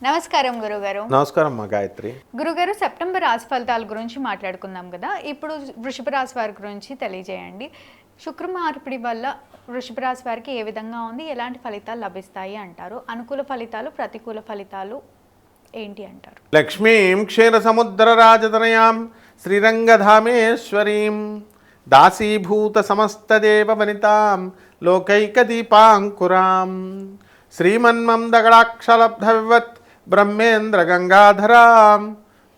నమస్కారం గురుగారు. నమస్కారం మా గాయత్రి. గురుగారు, సెప్టెంబర్ రాశి ఫలితాల గురించి మాట్లాడుకుందాం కదా. ఇప్పుడు వృషభ రాశి వారి గురించి తెలియజేయండి. శుక్ర మార్పిడి వల్ల వృషభ రాశి వారికి ఏ విధంగా ఉంది, ఎలాంటి ఫలితాలు లభిస్తాయి అంటారు? అనుకూల ఫలితాలు, ప్రతికూల ఫలితాలు ఏంటి అంటారు? లక్ష్మీం క్షీర సముద్ర రాజతనయాం శ్రీరంగధామేశ్వరీం దాసీభూత సమస్తదేవ వనితాం లోకైక దీపాంకురాం శ్రీమన్మందగడాక్షలబ్ధ వివత్ బ్రహ్మేంద్ర గంగాధరాం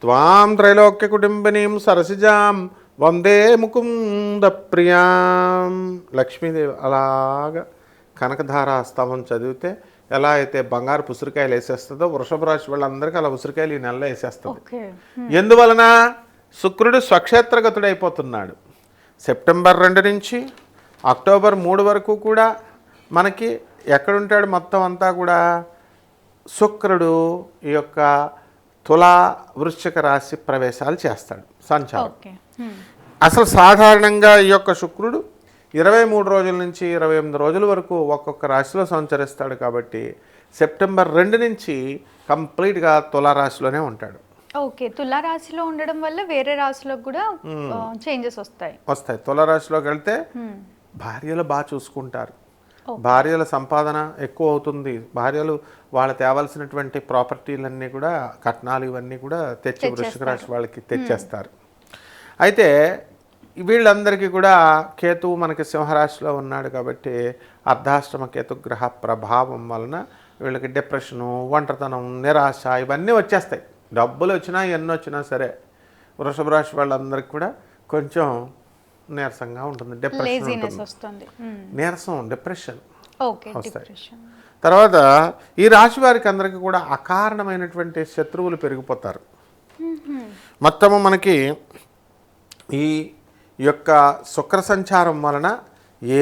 త్వాం త్రైలోక్య కుటుంబినీం సరసిజాం వందే ముకుంద ప్రియాం. లక్ష్మీదేవి అలాగా కనకధార స్తవం చదివితే ఎలా అయితే బంగారు ఉసిరికాయలు వేసేస్తుందో వృషభ రాశి వాళ్ళందరికీ అలా ఉసిరికాయలు ఈ నెలలో వేసేస్తుంది. ఎందువలన? శుక్రుడు స్వక్షేత్రగతుడైపోతున్నాడు. సెప్టెంబర్ 2 నుంచి అక్టోబర్ 3 వరకు కూడా మనకి ఎక్కడుంటాడు? మొత్తం అంతా కూడా శుక్రుడు ఈ యొక్క తులా వృశ్చిక రాశి ప్రవేశాలు చేస్తాడు, సంచారం. అసలు సాధారణంగా ఈ యొక్క శుక్రుడు 23 రోజుల నుంచి 28 రోజుల వరకు ఒక్కొక్క రాశిలో సంచరిస్తాడు. కాబట్టి సెప్టెంబర్ 2 నుంచి కంప్లీట్గా తులారాశిలోనే ఉంటాడు. ఓకే, తులారాశిలో ఉండడం వల్ల వేరే రాశిలోకి కూడా చేంజెస్ వస్తాయి. తులారాశిలోకి వెళ్తే భార్యలు బాగా చూసుకుంటారు, భార్యల సంపాదన ఎక్కువ అవుతుంది, భార్యలు వాళ్ళ తేవాల్సినటువంటి ప్రాపర్టీలన్నీ కూడా కట్నాలు ఇవన్నీ కూడా తెచ్చి వృశ్చిక రాశి వాళ్ళకి తెచ్చేస్తారు. అయితే వీళ్ళందరికీ కూడా కేతువు మనకి సింహరాశిలో ఉన్నాడు కాబట్టి అర్ధాష్టమ కేతుగ్రహ ప్రభావం వలన వీళ్ళకి డిప్రెషను, ఒంటరితనం, నిరాశ ఇవన్నీ వచ్చేస్తాయి. డబ్బులు వచ్చినా ఎన్ని వచ్చినా సరే వృషభ రాశి వాళ్ళందరికీ కూడా కొంచెం నీరసంగా ఉంటుంది, డిప్రెషన్ ఉంటుంది, నీరసం, డిప్రెషన్ వస్తాయి. తర్వాత ఈ రాశి వారికి అందరికీ కూడా అకారణమైనటువంటి శత్రువులు పెరిగిపోతారు. మొత్తము మనకి ఈ యొక్క శుక్ర సంచారం వలన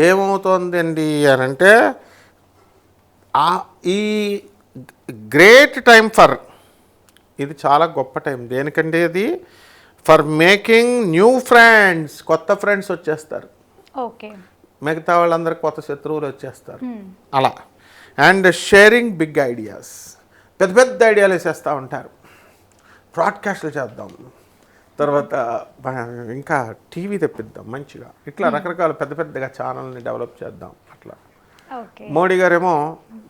ఏమవుతోందండి అని అంటే ఈ గ్రేట్ టైం ఫర్, ఇది చాలా గొప్ప టైం. దేనికంటే ఇది ఫర్ మేకింగ్ న్యూ ఫ్రెండ్స్, కొత్త ఫ్రెండ్స్ వచ్చేస్తారు. ఓకే, మిగతా వాళ్ళందరికీ కొత్త శత్రువులు వచ్చేస్తారు అలా. అండ్ షేరింగ్ బిగ్ ఐడియాస్, పెద్ద పెద్ద ఐడియాలు వేసేస్తూ ఉంటారు. బ్రాడ్కాస్ట్లు చేద్దాం, తర్వాత ఇంకా టీవీ తెప్పిద్దాం మంచిగా, ఇట్లా రకరకాల పెద్ద పెద్దగా ఛానల్ని డెవలప్ చేద్దాం అట్లా. మోడీ గారేమో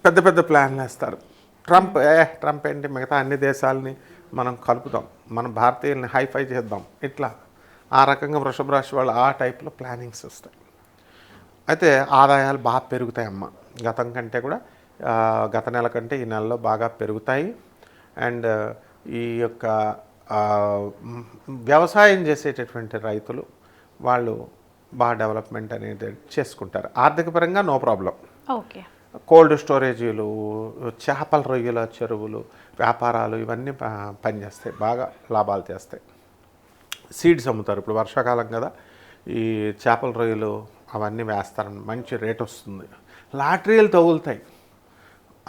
పెద్ద పెద్ద ప్లాన్లు వేస్తారు. ట్రంప్ ఏంటి, మిగతా అన్ని దేశాలని మనం కలుపుదాం, మన భారతీయుల్ని హైఫై చేద్దాం, ఇట్లా ఆ రకంగా వృషభ రాశి వాళ్ళు ఆ టైప్లో ప్లానింగ్స్ వస్తాయి. అయితే ఆదాయాలు బాగా పెరుగుతాయమ్మ, గతం కంటే కూడా గత నెల కంటే ఈ నెలలో బాగా పెరుగుతాయి. అండ్ ఈ యొక్క వ్యవసాయం చేసేటటువంటి రైతులు వాళ్ళు బాగా డెవలప్మెంట్ అనేది చేసుకుంటారు. ఆర్థిక పరంగా నో ప్రాబ్లం. ఓకే, కోల్డ్ స్టోరేజీలు, చేపల రొయ్యల చెరువులు, వ్యాపారాలు ఇవన్నీ పనిచేస్తాయి, బాగా లాభాలు చేస్తాయి. సీడ్స్ అమ్ముతారు, ఇప్పుడు వర్షాకాలం కదా, ఈ చేపల రొయ్యలు అవన్నీ వేస్తారు, మంచి రేట్ వస్తుంది. లాటరీలు తగులుతాయి.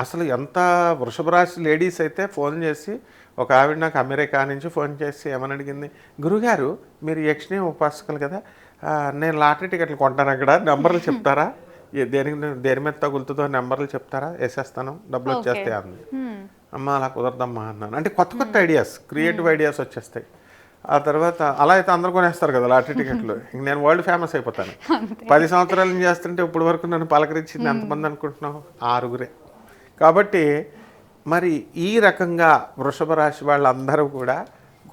అసలు ఎంత వృషభ రాశి లేడీస్ అయితే ఫోన్ చేసి, ఒక ఆవిడ నాకు అమెరికా నుంచి ఫోన్ చేసి ఏమని అడిగింది, గురుగారు మీరు యక్షిణి ఉపాసకులు కదా, నేను లాటరీ టికెట్లు కొంటాను, అక్కడ నెంబర్లు చెప్తారా, దేని మీద తగులుతుందో నెంబర్లు చెప్తారా, వేసేస్తాను డబ్బులు వచ్చేస్తాయి అంది. అమ్మ అలా కుదరదమ్మా అన్నాను. అంటే కొత్త కొత్త ఐడియాస్, క్రియేటివ్ ఐడియాస్ వచ్చేస్తాయి. ఆ తర్వాత అలా అయితే అందరు కొనేస్తారు కదా లాటరీ టికెట్లు, ఇంక నేను వరల్డ్ ఫేమస్ అయిపోతాను. 10 సంవత్సరాల నుంచి చేస్తుంటే ఇప్పుడు వరకు నన్ను పలకరించింది ఎంతమంది అనుకుంటున్నావు? 6గురే. కాబట్టి మరి ఈ రకంగా వృషభ రాశి వాళ్ళందరూ కూడా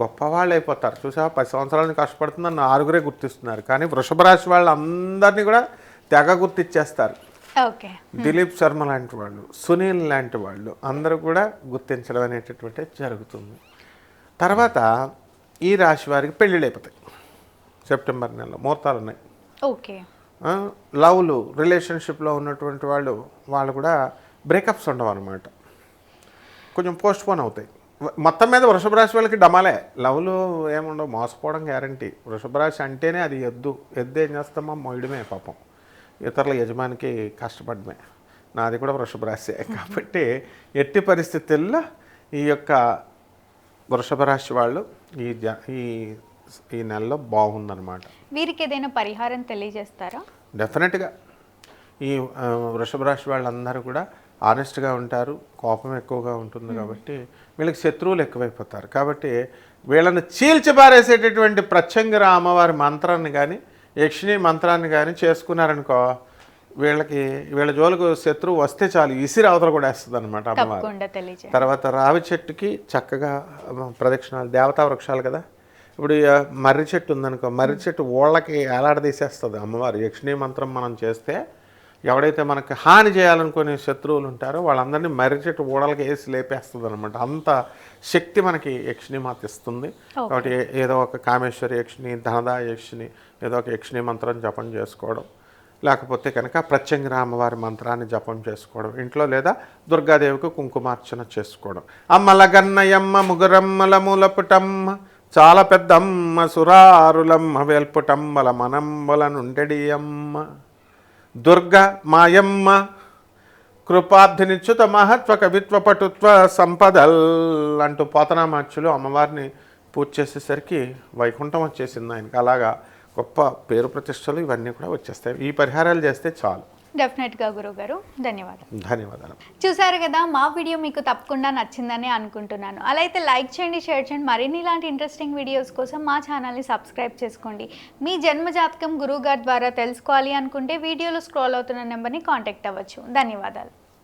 గొప్పవాళ్ళు అయిపోతారు. చూసా 10 సంవత్సరాల నుంచి కష్టపడుతుందని 6గురే గుర్తిస్తున్నారు, కానీ వృషభ రాశి వాళ్ళందరినీ కూడా తెగ గుర్తిచ్చేస్తారు. దిలీప్ శర్మ లాంటి వాళ్ళు, సునీల్ లాంటి వాళ్ళు అందరూ కూడా గుర్తించడం అనేటటువంటి జరుగుతుంది. తర్వాత ఈ రాశి వారికి పెళ్ళిళ్ళు అయిపోతాయి. సెప్టెంబర్ నెలలో ముహూర్తాలు ఉన్నాయి. ఓకే, లవ్లు, రిలేషన్షిప్లో ఉన్నటువంటి వాళ్ళు కూడా బ్రేకప్స్ ఉండవు అనమాట, కొంచెం పోస్ట్ పోన్ అవుతాయి. మొత్తం మీద వృషభ రాశి వాళ్ళకి డమాలే, లవ్లు ఏముండవు, మోసపోవడం గ్యారంటీ. వృషభ రాశి అంటేనే అది ఎద్దు ఏం చేస్తామో మొయ్యడమే పాపం, ఇతరుల యజమానికి కష్టపడమే. నాది కూడా వృషభ రాశి కాబట్టి ఎట్టి పరిస్థితుల్లో ఈ యొక్క వృషభ రాశి వాళ్ళు ఈ నెలలో బాగుందన్నమాట. వీరికి ఏదైనా పరిహారం తెలియజేస్తారా? డెఫినెట్గా ఈ వృషభ రాశి వాళ్ళందరూ కూడా ఆనెస్ట్గా ఉంటారు, కోపం ఎక్కువగా ఉంటుంది కాబట్టి వీళ్ళకి శత్రువులు ఎక్కువైపోతారు. కాబట్టి వీళ్ళని చీల్చిపారేసేటటువంటి ప్రత్యంగిర అమ్మవారి మంత్రాన్ని కానీ యక్షిణి మంత్రాన్ని కానీ చేసుకున్నారనుకో, వీళ్ళ జోలికి శత్రువు వస్తే చాలు ఇసిరి అవతల కూడా వేస్తుంది అనమాట అమ్మవారు. తప్పకుండా తెలియజేయండి. తర్వాత రావి చెట్టుకి చక్కగా ప్రదక్షిణాలు, దేవతా వృక్షాలు కదా. ఇప్పుడు మర్రి చెట్టు ఉందనుకో, మర్రి చెట్టు ఓళ్ళకి ఏలాడదీసేస్తుంది అమ్మవారు. యక్షిణీ మంత్రం మనం చేస్తే ఎవడైతే మనకి హాని చేయాలనుకునే శత్రువులు ఉంటారో వాళ్ళందరినీ మర్రి చెట్టు ఓడలకి వేసి లేపేస్తుంది అనమాట. అంత శక్తి మనకి యక్షిణీ మాత ఇస్తుంది. కాబట్టి ఏదో ఒక కామేశ్వరి యక్షిణి, ధనదా యక్షిణి, ఏదో ఒక యక్షిణీ మంత్రం జపం చేసుకోవడం, లేకపోతే కనుక ప్రత్యంగిర అమ్మవారి మంత్రాన్ని జపం చేసుకోవడం ఇంట్లో, లేదా దుర్గాదేవికి కుంకుమార్చన చేసుకోవడం. అమ్మల గన్నయమ్మ ముగురమ్మల మూలపుటమ్మ చాలా పెద్దమ్మ సురారులమ్మ వేల్పుటమ్మల మనంబల నుండెడియమ్మ దుర్గ మాయమ్మ కృపాబ్ధినిచ్యుత మహత్వ కవిత్వ పటుత్వ సంపదల్ అంటూ పోతనామాచ్యులు అమ్మవారిని పూజ చేసేసరికి వైకుంఠం వచ్చేసింది ఆయనకి. అలాగా గొప్ప పేరు ప్రతిష్టలు ఇవన్నీ కూడా వచ్చేస్తాయి. ఈ పరిహారాలు చేస్తే చాలు. డెఫినెట్గా గురువుగారు, ధన్యవాదాలు. ధన్యవాదాలు. చూసారు కదా, మా వీడియో మీకు తప్పకుండా నచ్చిందని అనుకుంటున్నాను. అలా అయితే లైక్ చేయండి, షేర్ చేయండి. మరిన్ని ఇలాంటి ఇంట్రెస్టింగ్ వీడియోస్ కోసం మా ఛానల్ని సబ్స్క్రైబ్ చేసుకోండి. మీ జన్మజాతకం గురువుగారి ద్వారా తెలుసుకోవాలి అనుకుంటే వీడియోలో స్క్రోల్ అవుతున్న నెంబర్ని కాంటాక్ట్ అవ్వచ్చు. ధన్యవాదాలు.